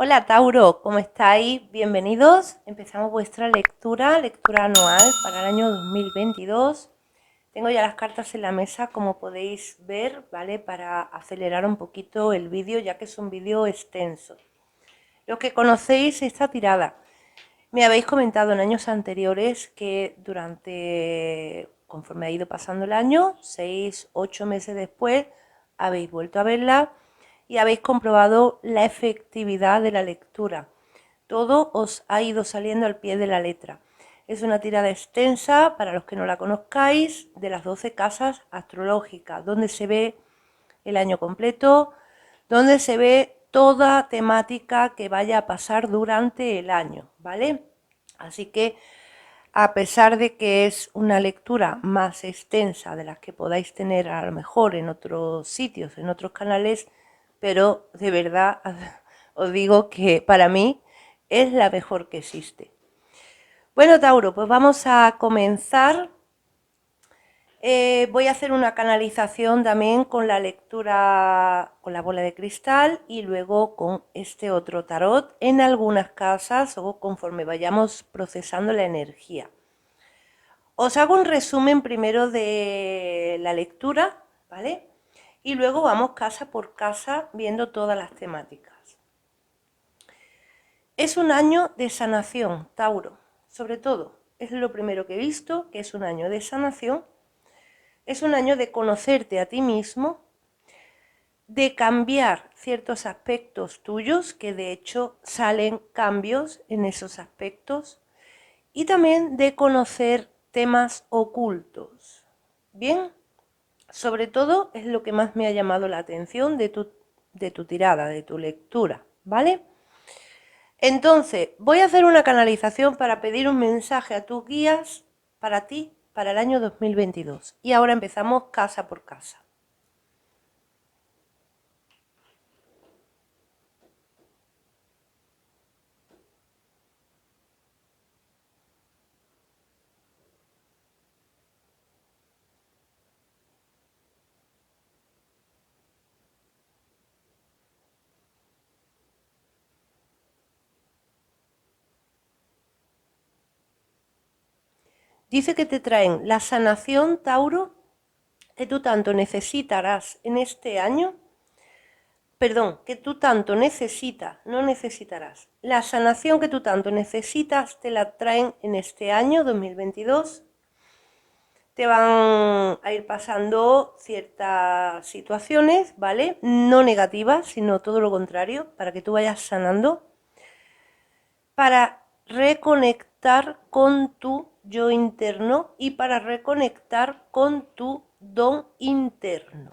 Hola Tauro, ¿cómo estáis? Bienvenidos. Empezamos vuestra lectura anual para el año 2022. Tengo ya las cartas en la mesa, como podéis ver, ¿vale? Para acelerar un poquito el vídeo, ya que es un vídeo extenso. Los que conocéis esta tirada, me habéis comentado en años anteriores que conforme ha ido pasando el año, 6, 8 meses después, habéis vuelto a verla y habéis comprobado la efectividad de la lectura. Todo os ha ido saliendo al pie de la letra. Es una tirada extensa, para los que no la conozcáis, de las 12 casas astrológicas, donde se ve el año completo, donde se ve toda temática que vaya a pasar durante el año, ¿vale? Así que, a pesar de que es una lectura más extensa de las que podáis tener a lo mejor en otros sitios, en otros canales, pero de verdad os digo que para mí es la mejor que existe. Bueno, Tauro, pues vamos a comenzar. Voy a hacer una canalización también con la lectura con la bola de cristal y luego con este otro tarot en algunas casas o conforme vayamos procesando la energía. Os hago un resumen primero de la lectura, ¿vale? Y luego vamos casa por casa viendo todas las temáticas. Es un año de sanación, Tauro, sobre todo. Es lo primero que he visto, que es un año de sanación. Es un año de conocerte a ti mismo, de cambiar ciertos aspectos tuyos, que de hecho salen cambios en esos aspectos, y también de conocer temas ocultos. Bien, sobre todo es lo que más me ha llamado la atención de tu tirada, de tu lectura, ¿vale? Entonces, voy a hacer una canalización para pedir un mensaje a tus guías para ti, para el año 2022. Y ahora empezamos casa por casa. Dice que te traen la sanación, Tauro, que tú tanto necesitarás en este año. Perdón, que tú tanto necesitas, no necesitarás. La sanación que tú tanto necesitas te la traen en este año 2022. Te van a ir pasando ciertas situaciones, ¿vale? No negativas, sino todo lo contrario, para que tú vayas sanando, para reconectar con tu yo interno y para reconectar con tu don interno.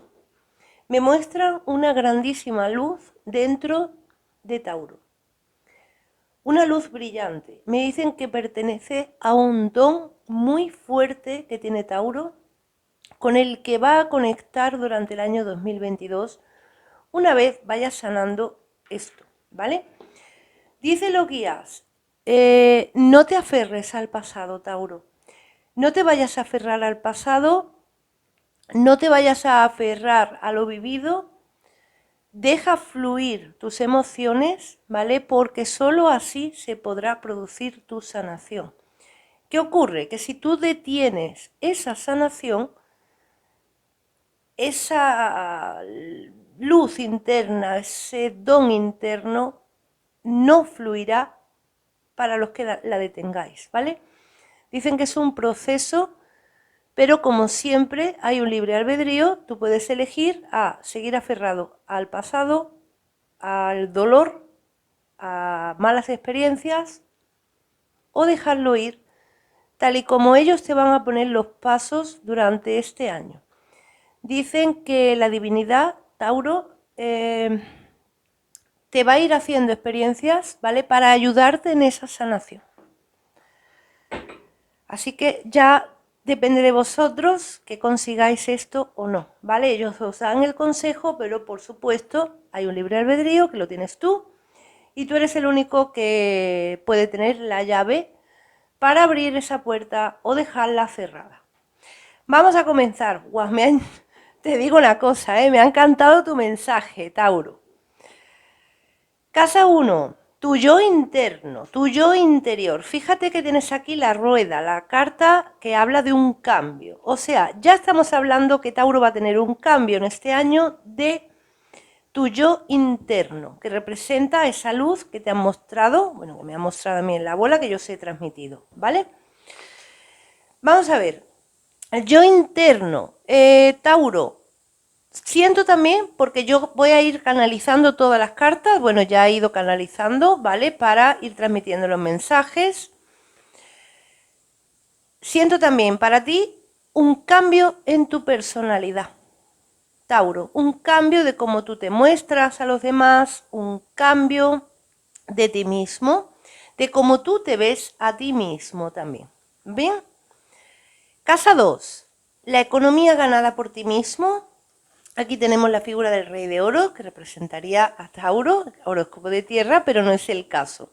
Me muestran una grandísima luz dentro de Tauro. Una luz brillante. Me dicen que pertenece a un don muy fuerte que tiene Tauro, con el que va a conectar durante el año 2022 una vez vaya sanando esto, ¿vale? Dice los guías, no te aferres al pasado, Tauro. No te vayas a aferrar al pasado, no te vayas a aferrar a lo vivido. Deja fluir tus emociones, ¿vale? Porque sólo así se podrá producir tu sanación. ¿Qué ocurre? Que si tú detienes esa sanación, esa luz interna, ese don interno, no fluirá para los que la detengáis, ¿vale? Dicen que es un proceso, pero como siempre hay un libre albedrío, tú puedes elegir a seguir aferrado al pasado, al dolor, a malas experiencias o dejarlo ir, tal y como ellos te van a poner los pasos durante este año. Dicen que la divinidad, Tauro, te va a ir haciendo experiencias, ¿vale? Para ayudarte en esa sanación. Así que ya depende de vosotros que consigáis esto o no, ¿vale? Ellos os dan el consejo, pero por supuesto hay un libre albedrío que lo tienes tú y tú eres el único que puede tener la llave para abrir esa puerta o dejarla cerrada. Vamos a comenzar. Wow, te digo una cosa, me ha encantado tu mensaje, Tauro. Casa 1, tu yo interno, tu yo interior. Fíjate que tienes aquí la rueda, la carta que habla de un cambio. O sea, ya estamos hablando que Tauro va a tener un cambio en este año de tu yo interno, que representa esa luz que te han mostrado, bueno, que me ha mostrado a mí en la bola, que yo os he transmitido, ¿vale? Vamos a ver, el yo interno, Tauro, siento también, porque yo voy a ir canalizando todas las cartas, bueno, ya he ido canalizando, ¿vale? Para ir transmitiendo los mensajes. Siento también para ti un cambio en tu personalidad. Tauro, un cambio de cómo tú te muestras a los demás, un cambio de ti mismo, de cómo tú te ves a ti mismo también. ¿Bien? Casa 2, la economía ganada por ti mismo. Aquí tenemos la figura del rey de oro, que representaría a Tauro, horóscopo de tierra, pero no es el caso.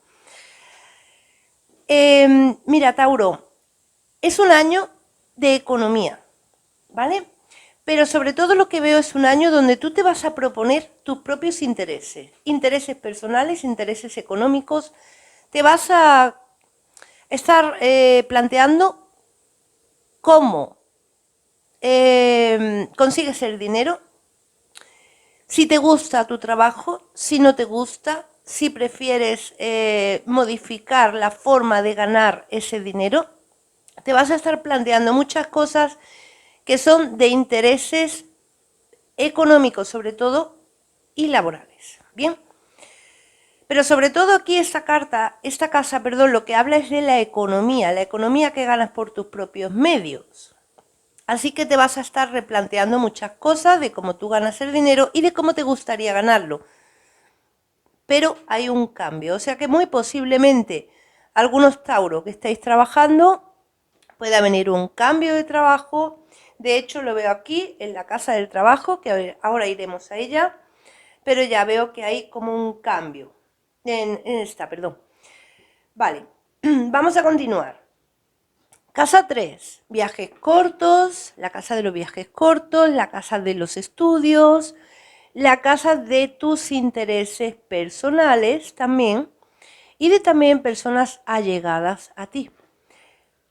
Mira, Tauro, es un año de economía, ¿vale? Pero sobre todo lo que veo es un año donde tú te vas a proponer tus propios intereses, intereses personales, intereses económicos. Te vas a estar planteando cómo consigues el dinero, si te gusta tu trabajo, si no te gusta, si prefieres modificar la forma de ganar ese dinero. Te vas a estar planteando muchas cosas que son de intereses económicos sobre todo y laborales. Bien, pero sobre todo aquí esta casa, lo que habla es de la economía que ganas por tus propios medios. Así que te vas a estar replanteando muchas cosas de cómo tú ganas el dinero y de cómo te gustaría ganarlo. Pero hay un cambio, o sea que muy posiblemente algunos Tauro que estáis trabajando pueda venir un cambio de trabajo. De hecho lo veo aquí en la casa del trabajo, que ahora iremos a ella, pero ya veo que hay como un cambio en esta, perdón. Vale, vamos a continuar. Casa 3, viajes cortos, la casa de los viajes cortos, la casa de los estudios, la casa de tus intereses personales también y de también personas allegadas a ti.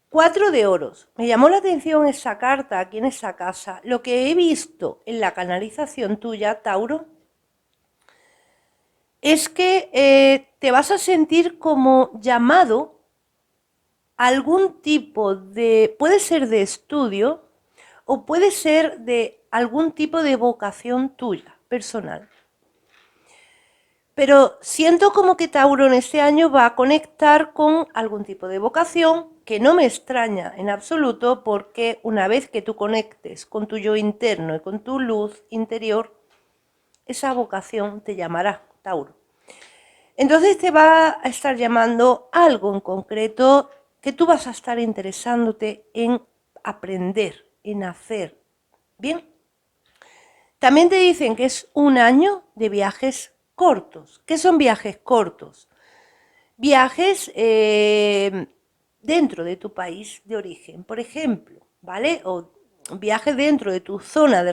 4 de oros. Me llamó la atención esa carta aquí en esa casa. Lo que he visto en la canalización tuya, Tauro, es que te vas a sentir como llamado a algún tipo de, puede ser de estudio o puede ser de algún tipo de vocación tuya, personal. Pero siento como que Tauro en este año va a conectar con algún tipo de vocación, que no me extraña en absoluto, porque una vez que tú conectes con tu yo interno y con tu luz interior, esa vocación te llamará, Tauro. Entonces te va a estar llamando algo en concreto que tú vas a estar interesándote en aprender, en hacer. Bien. También te dicen que es un año de viajes cortos. ¿Qué son viajes cortos? Viajes dentro de tu país de origen, por ejemplo, ¿vale? O viajes dentro de tu zona de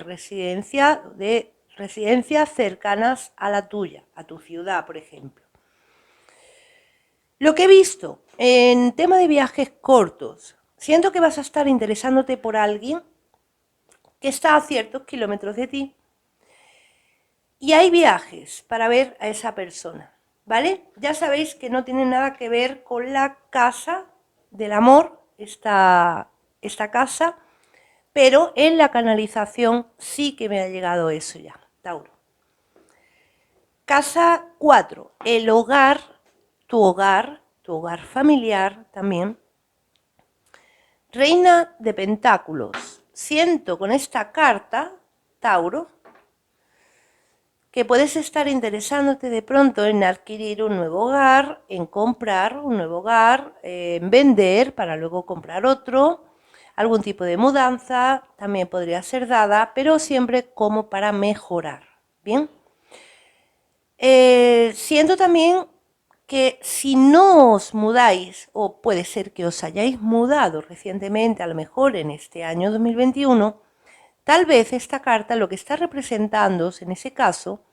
residencias cercanas a la tuya, a tu ciudad, por ejemplo. Lo que he visto en tema de viajes cortos, siento que vas a estar interesándote por alguien que está a ciertos kilómetros de ti y hay viajes para ver a esa persona, ¿vale? Ya sabéis que no tiene nada que ver con la casa del amor, esta casa, pero en la canalización sí que me ha llegado eso ya, Tauro. Casa 4, el hogar, tu hogar familiar también. Reina de Pentáculos. Siento con esta carta, Tauro, que puedes estar interesándote de pronto en adquirir un nuevo hogar, en comprar un nuevo hogar, en vender para luego comprar otro, algún tipo de mudanza también podría ser dada, pero siempre como para mejorar, ¿bien? Siento también que si no os mudáis, o puede ser que os hayáis mudado recientemente, a lo mejor en este año 2021, tal vez esta carta lo que está representándoos en ese caso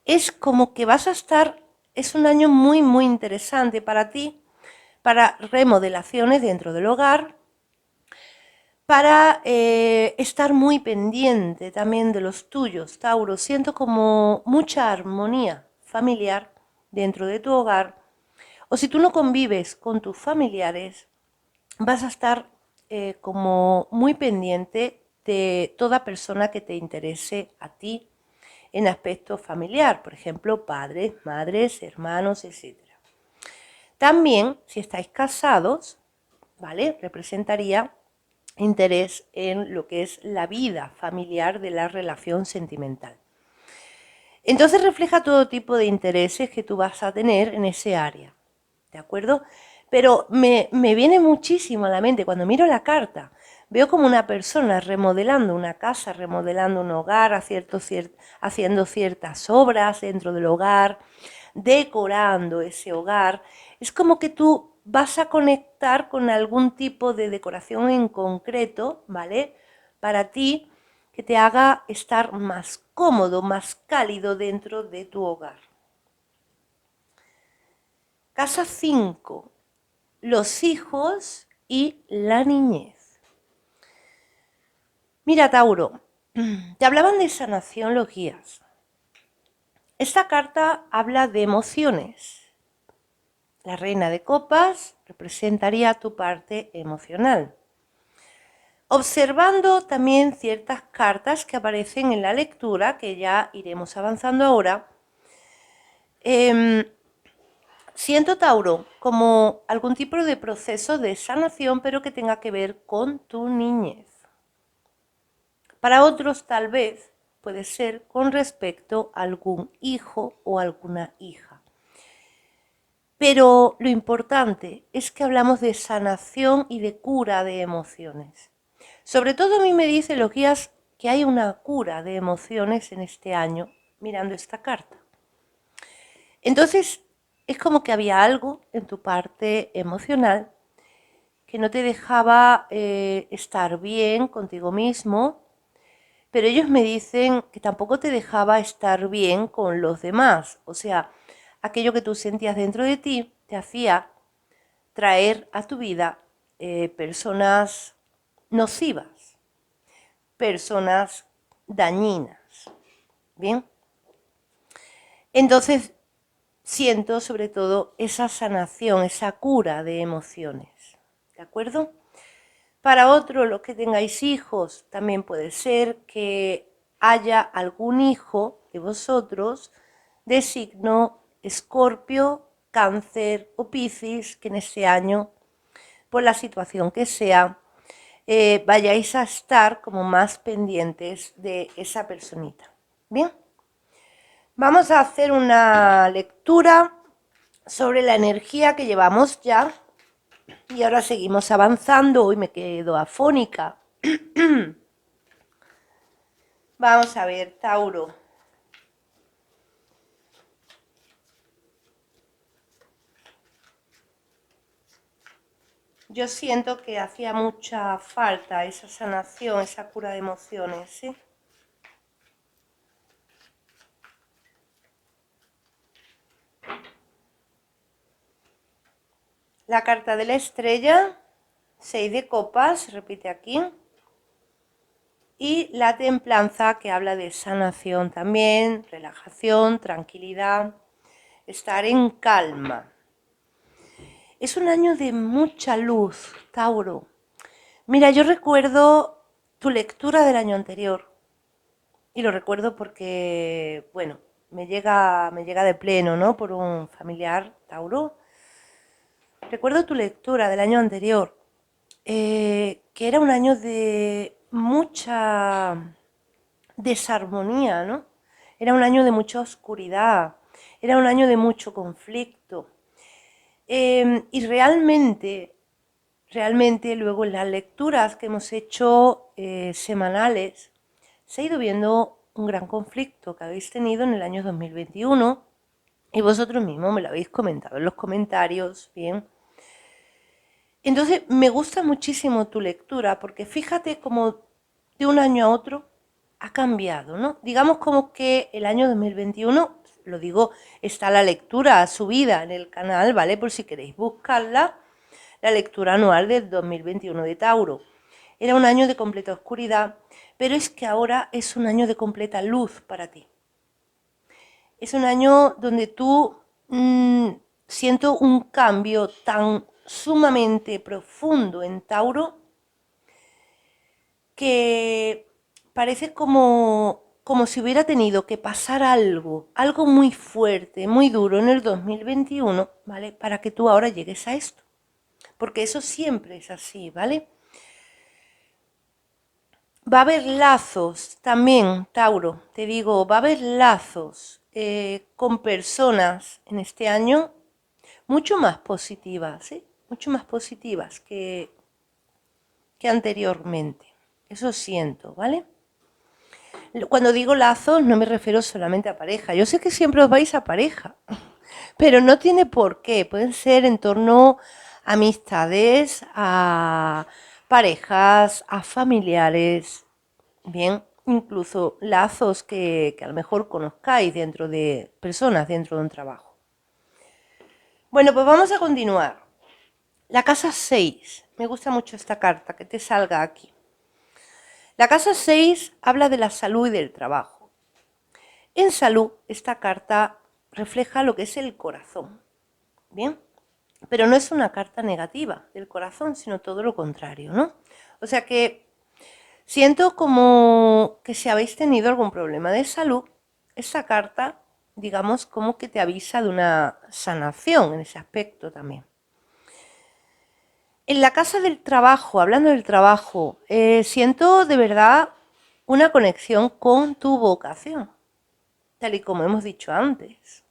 es como que vas a estar, es un año muy, muy interesante para ti, para remodelaciones dentro del hogar, para estar muy pendiente también de los tuyos, Tauro. Siento como mucha armonía familiar dentro de tu hogar. O si tú no convives con tus familiares, vas a estar como muy pendiente de toda persona que te interese a ti en aspecto familiar, por ejemplo, padres, madres, hermanos, etcétera. También, si estáis casados, ¿vale? Representaría interés en lo que es la vida familiar de la relación sentimental. Entonces refleja todo tipo de intereses que tú vas a tener en ese área, ¿de acuerdo? Pero me viene muchísimo a la mente cuando miro la carta. Veo como una persona remodelando una casa, remodelando un hogar, haciendo ciertas obras dentro del hogar, decorando ese hogar. Es como que tú vas a conectar con algún tipo de decoración en concreto, ¿vale? Para ti, que te haga estar más cómodo, más cálido dentro de tu hogar. Casa 5. Los hijos y la niñez. Mira, Tauro, te hablaban de sanación los guías. Esta carta habla de emociones. La reina de copas representaría tu parte emocional. Observando también ciertas cartas que aparecen en la lectura, que ya iremos avanzando ahora, siento, Tauro, como algún tipo de proceso de sanación, pero que tenga que ver con tu niñez. Para otros, tal vez, puede ser con respecto a algún hijo o alguna hija. Pero lo importante es que hablamos de sanación y de cura de emociones. Sobre todo a mí me dicen los guías que hay una cura de emociones en este año mirando esta carta. Entonces, es como que había algo en tu parte emocional que no te dejaba estar bien contigo mismo, pero ellos me dicen que tampoco te dejaba estar bien con los demás. O sea, aquello que tú sentías dentro de ti te hacía traer a tu vida personas nocivas, personas dañinas. Bien, entonces siento sobre todo esa sanación, esa cura de emociones. ¿De acuerdo? Para otro, los que tengáis hijos, también puede ser que haya algún hijo de vosotros de signo Escorpio, Cáncer o Piscis, que en este año, por la situación que sea, vayáis a estar como más pendientes de esa personita. Bien, vamos a hacer una lectura sobre la energía que llevamos ya y ahora seguimos avanzando. Hoy me quedo afónica. Vamos a ver, Tauro. Yo siento que hacía mucha falta esa sanación, esa cura de emociones, ¿sí? La carta de la estrella, 6 de copas, repite aquí. Y la templanza, que habla de sanación también, relajación, tranquilidad, estar en calma. Es un año de mucha luz, Tauro. Mira, yo recuerdo tu lectura del año anterior. Y lo recuerdo porque, bueno, me llega de pleno, ¿no? Por un familiar, Tauro. Recuerdo tu lectura del año anterior, que era un año de mucha desarmonía, ¿no? Era un año de mucha oscuridad, era un año de mucho conflicto. Y realmente luego en las lecturas que hemos hecho semanales, se ha ido viendo un gran conflicto que habéis tenido en el año 2021 y vosotros mismos me lo habéis comentado en los comentarios, bien. Entonces me gusta muchísimo tu lectura porque fíjate cómo de un año a otro ha cambiado, ¿no? Digamos como que el año 2021 lo digo, está la lectura subida en el canal, ¿vale? Por si queréis buscarla, la lectura anual del 2021 de Tauro. Era un año de completa oscuridad, pero es que ahora es un año de completa luz para ti. Es un año donde tú siento un cambio tan sumamente profundo en Tauro que parece como si hubiera tenido que pasar algo muy fuerte, muy duro en el 2021, ¿vale? Para que tú ahora llegues a esto. Porque eso siempre es así, ¿vale? Va a haber lazos también, Tauro, te digo, va a haber lazos con personas en este año mucho más positivas, ¿sí? Mucho más positivas que anteriormente. Eso siento, ¿vale? Cuando digo lazos no me refiero solamente a pareja. Yo sé que siempre os vais a pareja, pero no tiene por qué. Pueden ser en torno a amistades, a parejas, a familiares, bien, incluso lazos que a lo mejor conozcáis dentro de personas, dentro de un trabajo. Bueno, pues vamos a continuar. La casa 6. Me gusta mucho esta carta, que te salga aquí. La casa 6 habla de la salud y del trabajo. En salud, esta carta refleja lo que es el corazón. Bien, pero no es una carta negativa del corazón, sino todo lo contrario, ¿no? O sea que siento como que si habéis tenido algún problema de salud, esta carta, digamos, como que te avisa de una sanación en ese aspecto también. En la casa del trabajo, hablando del trabajo, siento de verdad una conexión con tu vocación, tal y como hemos dicho antes.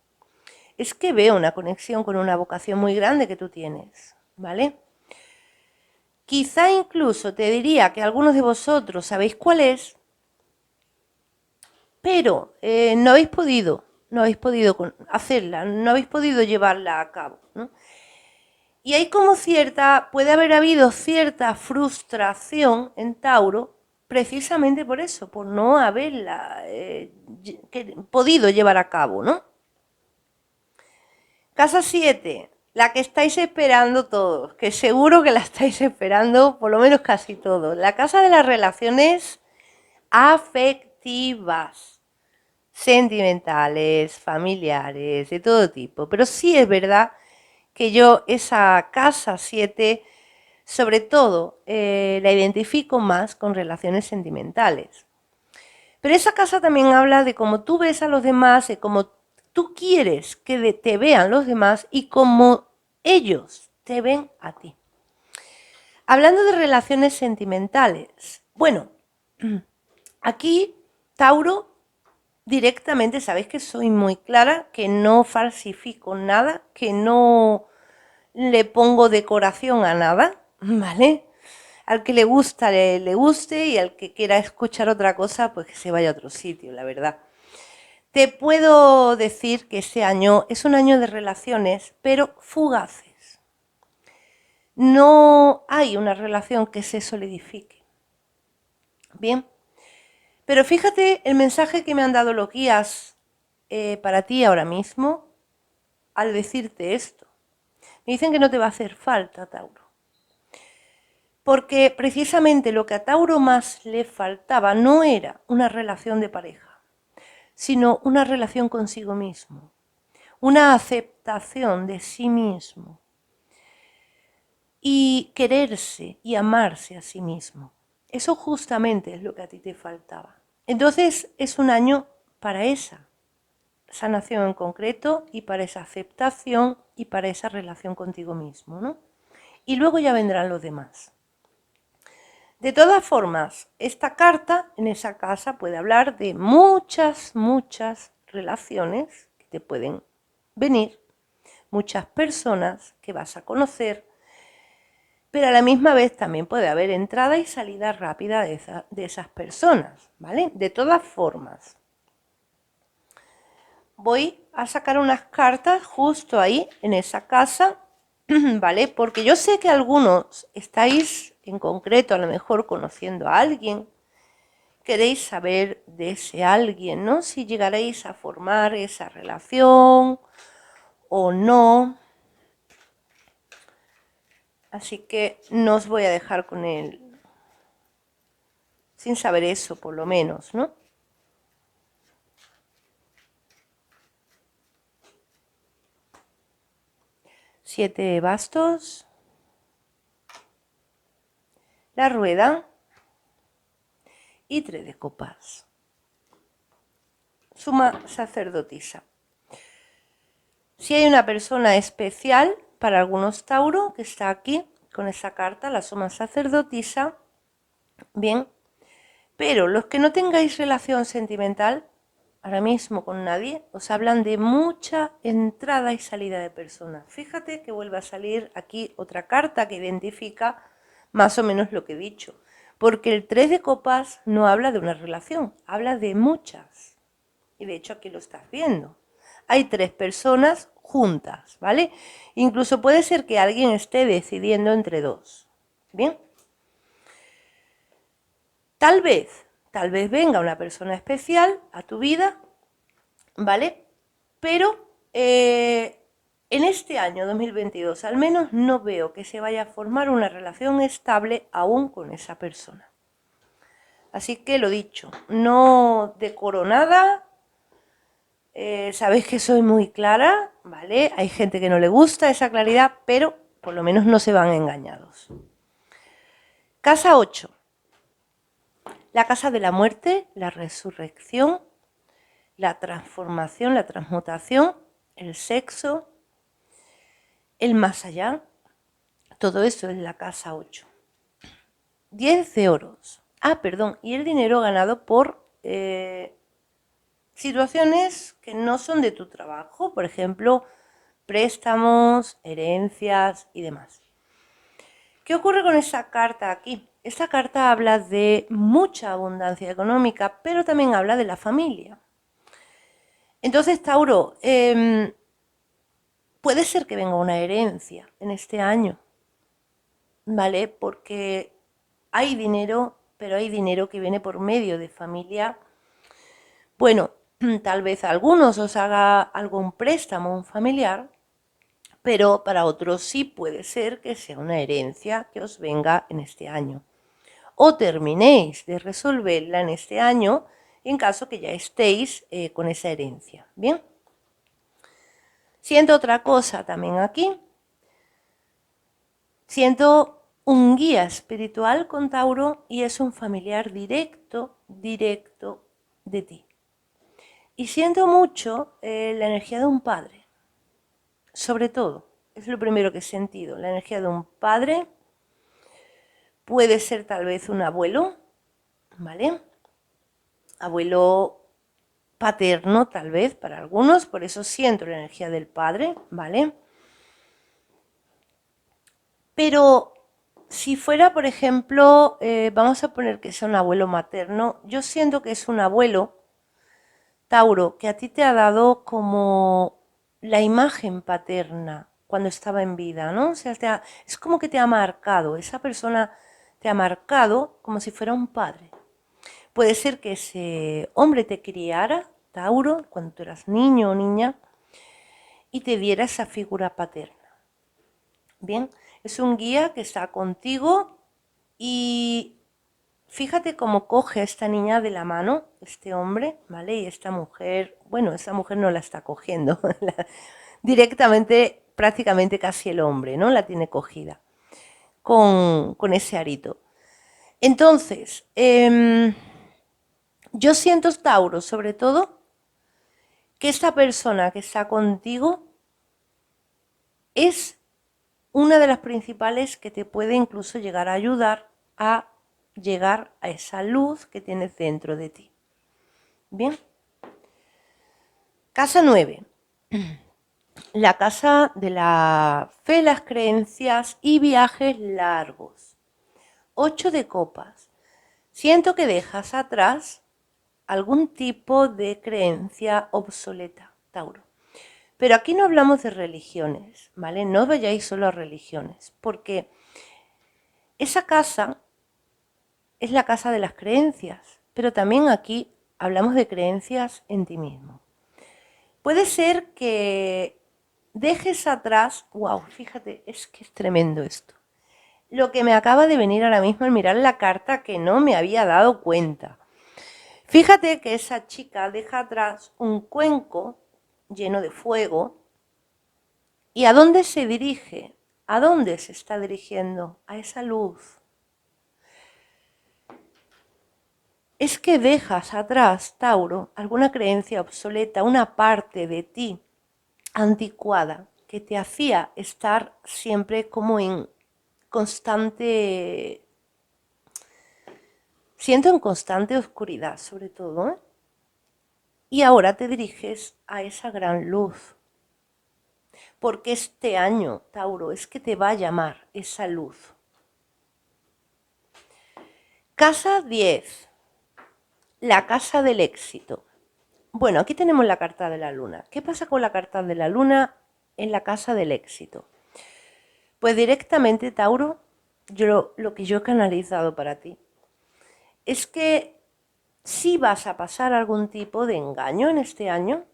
Es que veo una conexión con una vocación muy grande que tú tienes, ¿vale? Quizá incluso te diría que algunos de vosotros sabéis cuál es, pero no habéis podido hacerla, no habéis podido llevarla a cabo, ¿no? Y hay como puede haber habido cierta frustración en Tauro precisamente por eso, por no haberla podido llevar a cabo, ¿no? Casa 7, la que estáis esperando todos, que seguro que la estáis esperando por lo menos casi todos. La casa de las relaciones afectivas, sentimentales, familiares, de todo tipo. Pero sí es verdad que yo esa casa 7, sobre todo, la identifico más con relaciones sentimentales. Pero esa casa también habla de cómo tú ves a los demás, de cómo tú quieres que te vean los demás y cómo ellos te ven a ti. Hablando de relaciones sentimentales, bueno, aquí Tauro directamente, sabéis que soy muy clara, que no falsifico nada, que no le pongo decoración a nada, ¿vale? Al que le gusta, le guste, y al que quiera escuchar otra cosa, pues que se vaya a otro sitio, la verdad. Te puedo decir que este año es un año de relaciones, pero fugaces. No hay una relación que se solidifique. Bien, pero fíjate el mensaje que me han dado los guías para ti ahora mismo al decirte esto. Me dicen que no te va a hacer falta, Tauro. Porque precisamente lo que a Tauro más le faltaba no era una relación de pareja, sino una relación consigo mismo, una aceptación de sí mismo y quererse y amarse a sí mismo. Eso justamente es lo que a ti te faltaba. Entonces es un año para esa sanación en concreto y para esa aceptación y para esa relación contigo mismo, ¿no? Y luego ya vendrán los demás. De todas formas, esta carta en esa casa puede hablar de muchas relaciones que te pueden venir, muchas personas que vas a conocer, pero a la misma vez también puede haber entrada y salida rápida de esas personas, ¿vale? De todas formas, voy a sacar unas cartas justo ahí, en esa casa, ¿vale? Porque yo sé que algunos estáis en concreto a lo mejor conociendo a alguien queréis saber de ese alguien, ¿no? Si llegaréis a formar esa relación o no. Así que no os voy a dejar con él sin saber eso, por lo menos, ¿no? Siete de bastos, la rueda y 3 de copas. Suma sacerdotisa. Si hay una persona especial para algunos Tauro que está aquí con esa carta, la suma sacerdotisa, bien, pero los que no tengáis relación sentimental ahora mismo con nadie, os hablan de mucha entrada y salida de personas. Fíjate que vuelve a salir aquí otra carta que identifica más o menos lo que he dicho, porque el 3 de copas no habla de una relación, habla de muchas. Y de hecho aquí lo estás viendo. Hay 3 personas juntas, ¿vale? Incluso puede ser que alguien esté decidiendo entre 2. ¿Bien? Tal vez venga una persona especial a tu vida, ¿vale? Pero en este año 2022 al menos no veo que se vaya a formar una relación estable aún con esa persona. Así que lo dicho, no decoro nada. Sabéis que soy muy clara, ¿vale? Hay gente que no le gusta esa claridad, pero por lo menos no se van engañados. Casa 8. La casa de la muerte, la resurrección, la transformación, la transmutación, el sexo, el más allá. Todo eso es la casa 8. 10 de oros. Ah, perdón, y el dinero ganado por situaciones que no son de tu trabajo, por ejemplo, préstamos, herencias y demás. ¿Qué ocurre con esta carta aquí? Esta carta habla de mucha abundancia económica, pero también habla de la familia. Entonces, Tauro, puede ser que venga una herencia en este año, ¿vale? Porque hay dinero, pero hay dinero que viene por medio de familia. Bueno, tal vez a algunos os haga algún préstamo un familiar, pero para otros sí puede ser que sea una herencia que os venga en este año. O terminéis de resolverla en este año en caso que ya estéis con esa herencia. Bien. Siento otra cosa también aquí. Siento un guía espiritual con Tauro y es un familiar directo de ti. Y siento mucho la energía de un padre, sobre todo, es lo primero que he sentido, la energía de un padre, puede ser tal vez un abuelo, ¿vale? Abuelo paterno tal vez para algunos, por eso siento la energía del padre, ¿vale? Pero si fuera, por ejemplo, vamos a poner que sea un abuelo materno, yo siento que es un abuelo, Tauro, que a ti te ha dado como la imagen paterna cuando estaba en vida, ¿no? O sea, es como que te ha marcado, esa persona te ha marcado como si fuera un padre. Puede ser que ese hombre te criara, Tauro, cuando tú eras niño o niña, y te diera esa figura paterna. Bien, es un guía que está contigo y fíjate cómo coge a esta niña de la mano, este hombre, ¿vale? Y esta mujer, bueno, esa mujer no la está cogiendo, directamente, prácticamente casi el hombre, ¿no? La tiene cogida con ese arito. Entonces, yo siento, Tauro, sobre todo, que esta persona que está contigo es una de las principales que te puede incluso llegar a ayudar a llegar a esa luz que tienes dentro de ti. Bien. Casa 9. La casa de la fe, las creencias y viajes largos. 8 de copas. Siento que dejas atrás algún tipo de creencia obsoleta, Tauro. Pero aquí no hablamos de religiones, ¿vale? No vayáis solo a religiones, porque esa casa es la casa de las creencias. pero también aquí hablamos de creencias en ti mismo. Puede ser que dejes atrás, wow, fíjate, es que es tremendo esto. Lo que me acaba de venir ahora mismo al mirar la carta que no me había dado cuenta. Fíjate que esa chica deja atrás un cuenco lleno de fuego. ¿Y a dónde se dirige? ¿A dónde se está dirigiendo? A esa luz. Es que dejas atrás, Tauro, alguna creencia obsoleta, una parte de ti anticuada que te hacía estar siempre como en constante, siento en constante oscuridad sobre todo, ¿eh? Y ahora te diriges a esa gran luz. Porque este año, Tauro, es que te va a llamar esa luz. Casa 10, la casa del éxito. Bueno, aquí tenemos la carta de la luna. ¿Qué pasa con la carta de la luna en la casa del éxito? Pues directamente, Tauro, lo que yo he canalizado para ti es que si vas a pasar algún tipo de engaño en este año,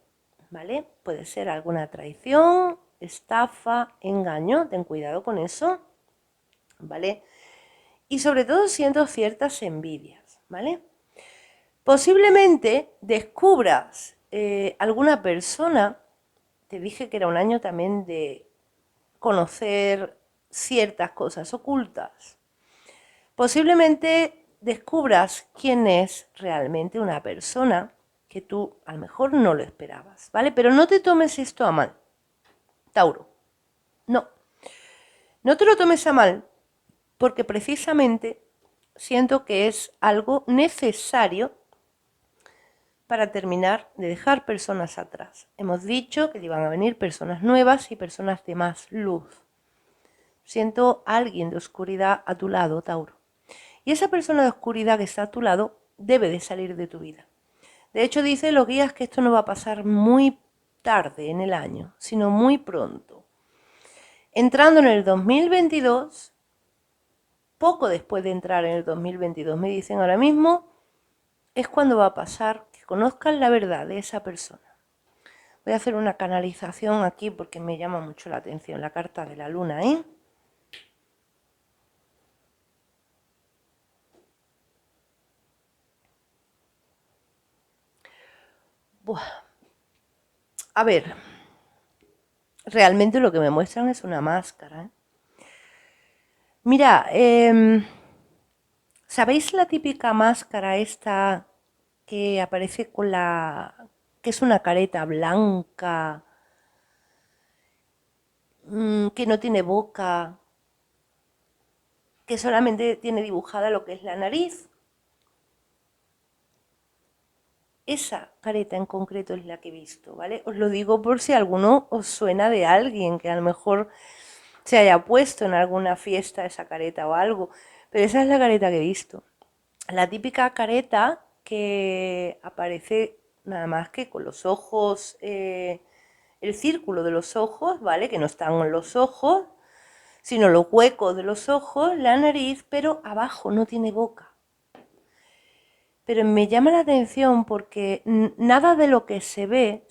¿vale? Puede ser alguna traición, estafa, engaño, ten cuidado con eso, ¿vale? Y sobre todo siento ciertas envidias, ¿vale? Posiblemente descubras alguna persona, te dije que era un año también de conocer ciertas cosas ocultas. Posiblemente descubras quién es realmente una persona que tú a lo mejor no lo esperabas, ¿vale? Pero no te tomes esto a mal, Tauro. No, no te lo tomes a mal porque precisamente siento que es algo necesario para terminar de dejar personas atrás. Hemos dicho que iban a venir personas nuevas y personas de más luz. Siento a alguien de oscuridad a tu lado, Tauro. Y esa persona de oscuridad que está a tu lado debe de salir de tu vida. De hecho, dicen los guías que esto no va a pasar muy tarde en el año, sino muy pronto. Entrando en el 2022, poco después de entrar en el 2022, me dicen ahora mismo, es cuando va a pasar que conozcan la verdad de esa persona. Voy a hacer una canalización aquí porque me llama mucho la atención la carta de la luna, ¿eh? Buah. A ver, realmente lo que me muestran es una máscara, ¿eh? Mira, ¿sabéis la típica máscara esta que aparece con la... que es una careta blanca, que no tiene boca, que solamente tiene dibujada lo que es la nariz? Esa careta en concreto es la que he visto, ¿vale? Os lo digo por si alguno os suena de alguien que a lo mejor se haya puesto en alguna fiesta esa careta o algo, pero esa es la careta que he visto. La típica careta que aparece nada más que con los ojos, el círculo de los ojos, ¿vale? Que no están los ojos, sino los huecos de los ojos, la nariz, pero abajo no tiene boca. Pero me llama la atención porque nada de lo que se ve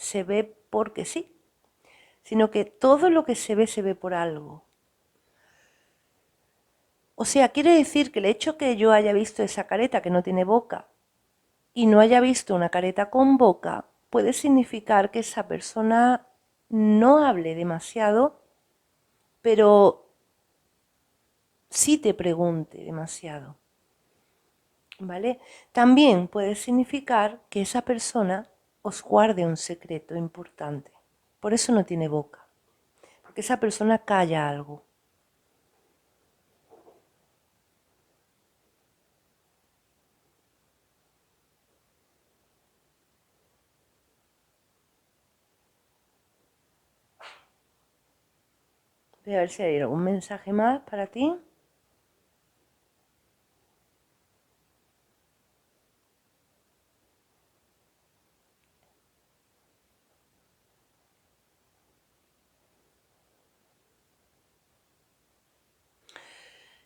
porque sí, sino que todo lo que se ve por algo. O sea, quiere decir que el hecho que yo haya visto esa careta que no tiene boca y no haya visto una careta con boca, puede significar que esa persona no hable demasiado, pero sí te pregunte demasiado, ¿vale? También puede significar que esa persona os guarde un secreto importante. Por eso no tiene boca, porque esa persona calla algo. Voy a ver si hay algún mensaje más para ti.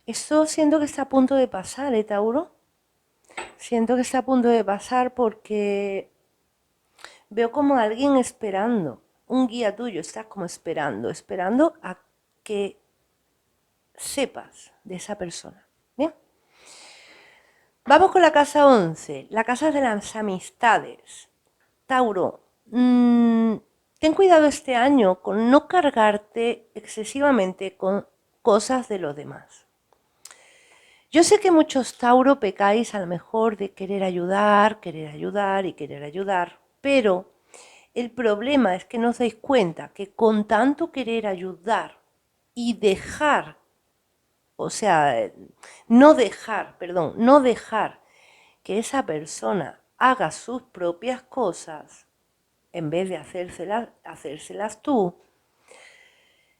Esto siento que está a punto de pasar, ¿eh, Tauro? siento que está a punto de pasar porque veo como alguien esperando, un guía tuyo, estás como esperando a que sepas de esa persona. Bien, vamos con la casa 11, la casa de las amistades. Tauro, ten cuidado este año con no cargarte excesivamente con cosas de los demás. Yo sé que muchos Tauro pecáis a lo mejor de querer ayudar y querer ayudar, pero el problema es que no os dais cuenta que con tanto querer ayudar y dejar, o sea, no dejar que esa persona haga sus propias cosas, en vez de hacérselas tú,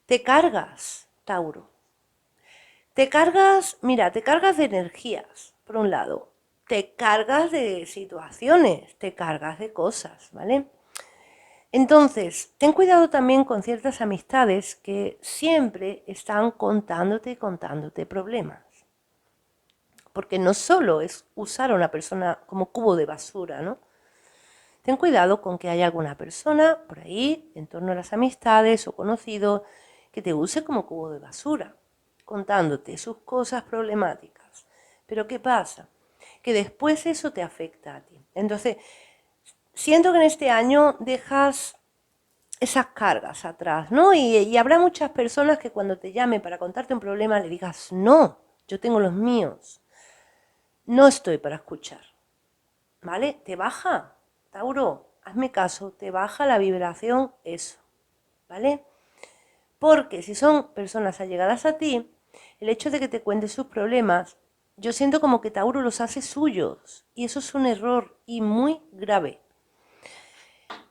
te cargas, Tauro. Te cargas, mira, te cargas de energías, por un lado. Te cargas de situaciones, te cargas de cosas, ¿vale? Entonces, ten cuidado también con ciertas amistades que siempre están contándote problemas. Porque no solo es usar a una persona como cubo de basura, ¿no? Ten cuidado con que haya alguna persona por ahí, en torno a las amistades o conocidos, que te use como cubo de basura, contándote sus cosas problemáticas. Pero ¿qué pasa? Que después eso te afecta a ti. Entonces, siento que en este año dejas esas cargas atrás, ¿no? Y habrá muchas personas que cuando te llame para contarte un problema le digas, no, yo tengo los míos, no estoy para escuchar, ¿vale? ¿Te baja? Tauro, hazme caso, te baja la vibración eso, ¿vale? Porque si son personas allegadas a ti, el hecho de que te cuentes sus problemas, yo siento como que Tauro los hace suyos, y eso es un error y muy grave.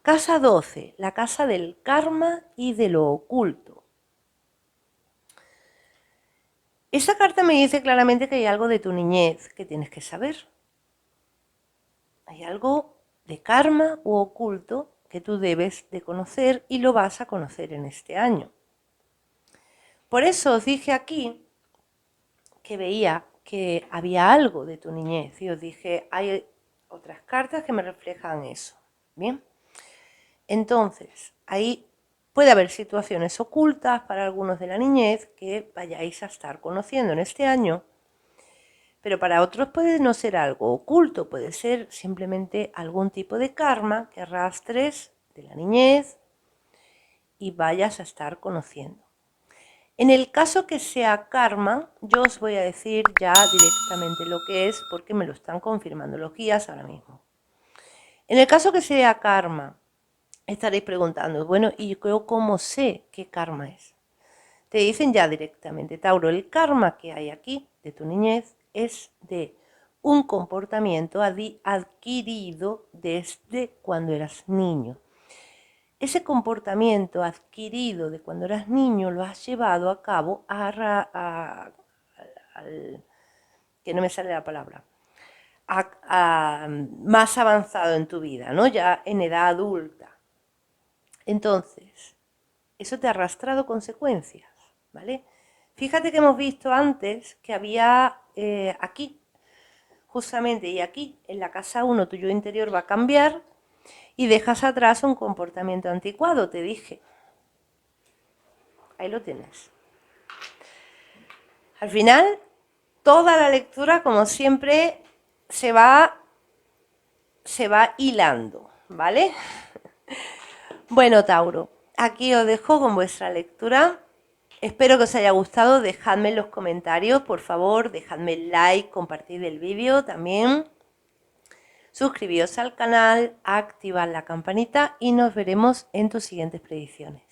Casa 12, la casa del karma y de lo oculto. Esta carta me dice claramente que hay algo de tu niñez que tienes que saber. Hay algo de karma u oculto que tú debes de conocer y lo vas a conocer en este año. Por eso os dije aquí que veía que había algo de tu niñez y os dije, hay otras cartas que me reflejan eso. Bien. Entonces, ahí puede haber situaciones ocultas para algunos de la niñez que vayáis a estar conociendo en este año, pero para otros puede no ser algo oculto, puede ser simplemente algún tipo de karma que arrastres de la niñez y vayas a estar conociendo. En el caso que sea karma, yo os voy a decir ya directamente lo que es porque me lo están confirmando los guías ahora mismo. En el caso que sea karma, estaréis preguntando, bueno, ¿y yo cómo sé qué karma es? Te dicen ya directamente, Tauro, el karma que hay aquí de tu niñez es de un comportamiento adquirido desde cuando eras niño. Ese comportamiento adquirido de cuando eras niño lo has llevado a cabo que no me sale la palabra, más avanzado en tu vida, ¿no? Ya en edad adulta. Entonces, eso te ha arrastrado consecuencias, ¿vale? Fíjate que hemos visto antes que había aquí, justamente, y aquí, en la casa 1, tu yo interior va a cambiar y dejas atrás un comportamiento anticuado, te dije. Ahí lo tienes. Al final, toda la lectura, como siempre, se va hilando, ¿vale? Bueno, Tauro, aquí os dejo con vuestra lectura. Espero que os haya gustado, dejadme en los comentarios, por favor, dejadme like, compartid el vídeo también. Suscribíos al canal, activad la campanita y nos veremos en tus siguientes predicciones.